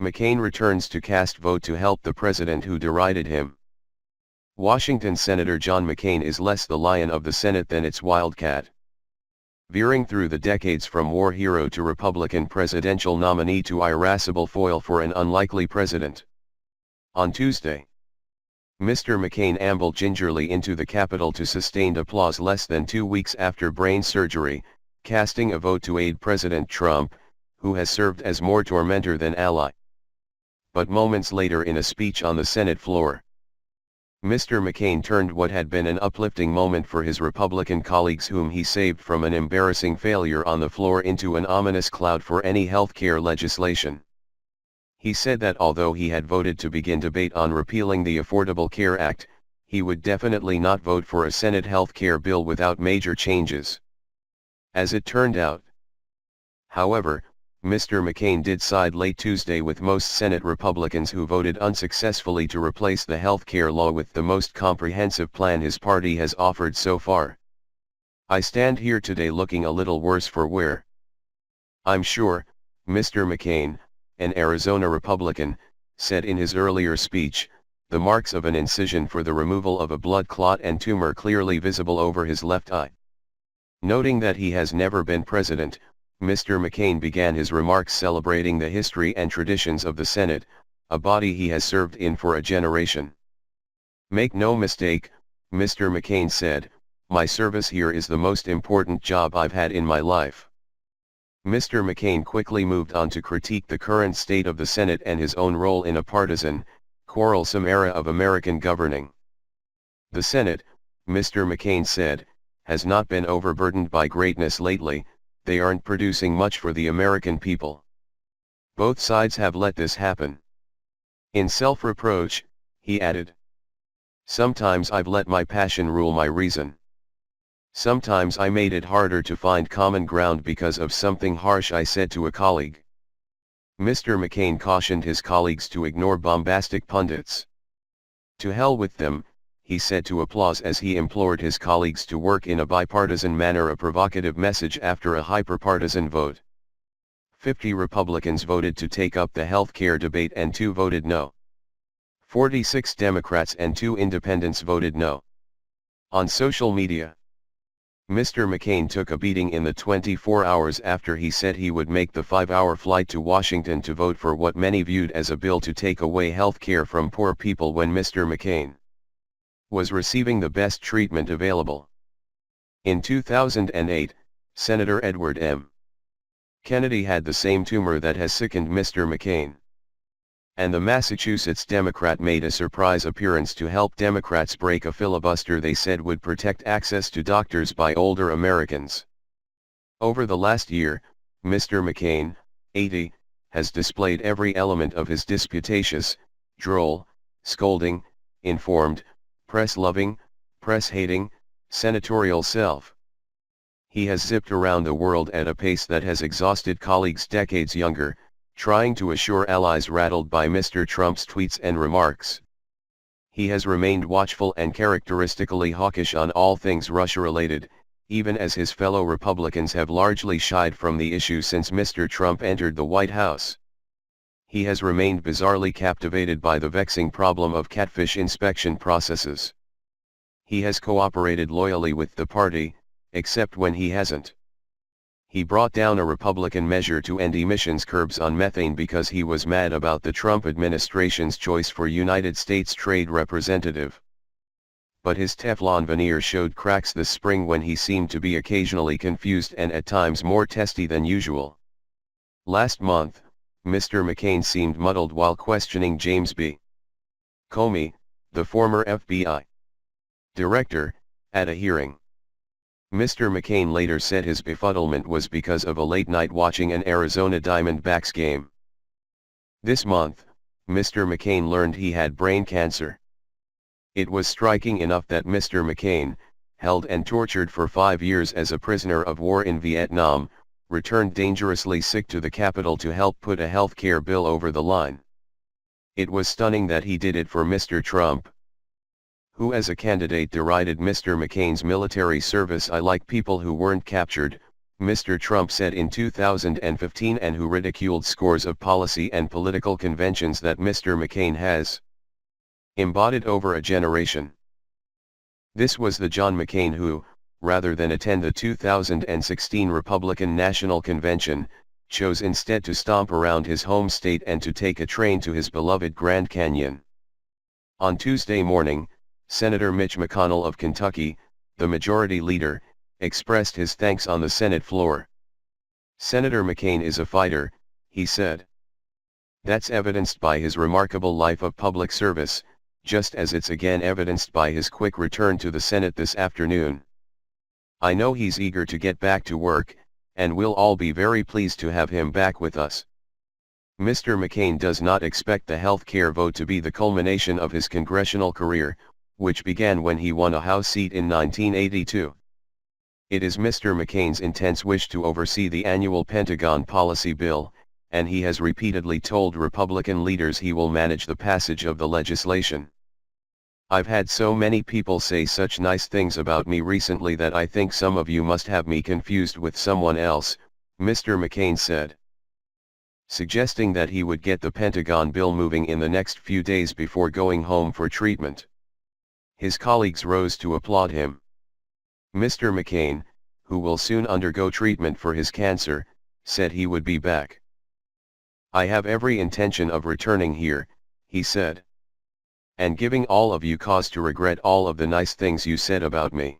McCain returns to cast vote to help the president who derided him. Washington Senator John McCain is less the lion of the Senate than its wildcat. Veering through the decades from war hero to Republican presidential nominee to irascible foil for an unlikely president. On Tuesday, Mr. McCain ambled gingerly into the Capitol to sustained applause less than 2 weeks after brain surgery, casting a vote to aid President Trump, who has served as more tormentor than ally. But moments later in a speech on the Senate floor, Mr. McCain turned what had been an uplifting moment for his Republican colleagues whom he saved from an embarrassing failure on the floor into an ominous cloud for any health care legislation. He said that although he had voted to begin debate on repealing the Affordable Care Act, he would definitely not vote for a Senate health care bill without major changes. As it turned out, however, Mr. McCain did side late Tuesday with most Senate Republicans who voted unsuccessfully to replace the health care law with the most comprehensive plan his party has offered so far. I stand here today looking a little worse for wear. I'm sure, Mr. McCain, an Arizona Republican, said in his earlier speech, the marks of an incision for the removal of a blood clot and tumor clearly visible over his left eye. Noting that he has never been president, Mr. McCain began his remarks celebrating the history and traditions of the Senate, a body he has served in for a generation. Make no mistake, Mr. McCain said, my service here is the most important job I've had in my life. Mr. McCain quickly moved on to critique the current state of the Senate and his own role in a partisan, quarrelsome era of American governing. The Senate, Mr. McCain said, has not been overburdened by greatness lately. They aren't producing much for the American people. Both sides have let this happen. In self-reproach, he added, sometimes I've let my passion rule my reason. Sometimes I made it harder to find common ground because of something harsh I said to a colleague. Mr. McCain cautioned his colleagues to ignore bombastic pundits. To hell with them, he said to applause as he implored his colleagues to work in a bipartisan manner, a provocative message after a hyperpartisan vote. 50 Republicans voted to take up the health care debate and 2 voted no. 46 Democrats and 2 independents voted no. On social media, Mr. McCain took a beating in the 24 hours after he said he would make the 5-hour flight to Washington to vote for what many viewed as a bill to take away health care from poor people when Mr. McCain was receiving the best treatment available. In 2008, Senator Edward M. Kennedy had the same tumor that has sickened Mr. McCain. And the Massachusetts Democrat made a surprise appearance to help Democrats break a filibuster they said would protect access to doctors by older Americans. Over the last year, Mr. McCain, 80, has displayed every element of his disputatious, droll, scolding, informed, press-loving, press-hating, senatorial self. He has zipped around the world at a pace that has exhausted colleagues decades younger, trying to assure allies rattled by Mr. Trump's tweets and remarks. He has remained watchful and characteristically hawkish on all things Russia-related, even as his fellow Republicans have largely shied from the issue since Mr. Trump entered the White House. He has remained bizarrely captivated by the vexing problem of catfish inspection processes. He has cooperated loyally with the party, except when he hasn't. He brought down a Republican measure to end emissions curbs on methane because he was mad about the Trump administration's choice for United States Trade Representative. But his Teflon veneer showed cracks this spring when he seemed to be occasionally confused and at times more testy than usual. Last month, Mr. McCain seemed muddled while questioning James B. Comey, the former FBI director, at a hearing. Mr. McCain later said his befuddlement was because of a late night watching an Arizona Diamondbacks game. This month, Mr. McCain learned he had brain cancer. It was striking enough that Mr. McCain, held and tortured for 5 years as a prisoner of war in Vietnam, returned dangerously sick to the Capitol to help put a health care bill over the line. It was stunning that he did it for Mr. Trump, who as a candidate derided Mr. McCain's military service. I like people who weren't captured, Mr. Trump said in 2015, and who ridiculed scores of policy and political conventions that Mr. McCain has embodied over a generation. This was the John McCain who, rather than attend the 2016 Republican National Convention, chose instead to stomp around his home state and to take a train to his beloved Grand Canyon. On Tuesday morning, Senator Mitch McConnell of Kentucky, the majority leader, expressed his thanks on the Senate floor. "Senator McCain is a fighter," he said. "That's evidenced by his remarkable life of public service, just as it's again evidenced by his quick return to the Senate this afternoon. I know he's eager to get back to work, and we'll all be very pleased to have him back with us." Mr. McCain does not expect the health care vote to be the culmination of his congressional career, which began when he won a House seat in 1982. It is Mr. McCain's intense wish to oversee the annual Pentagon policy bill, and he has repeatedly told Republican leaders he will manage the passage of the legislation. "I've had so many people say such nice things about me recently that I think some of you must have me confused with someone else," Mr. McCain said, suggesting that he would get the Pentagon bill moving in the next few days before going home for treatment. His colleagues rose to applaud him. Mr. McCain, who will soon undergo treatment for his cancer, said he would be back. "I have every intention of returning here," he said, "and giving all of you cause to regret all of the nice things you said about me."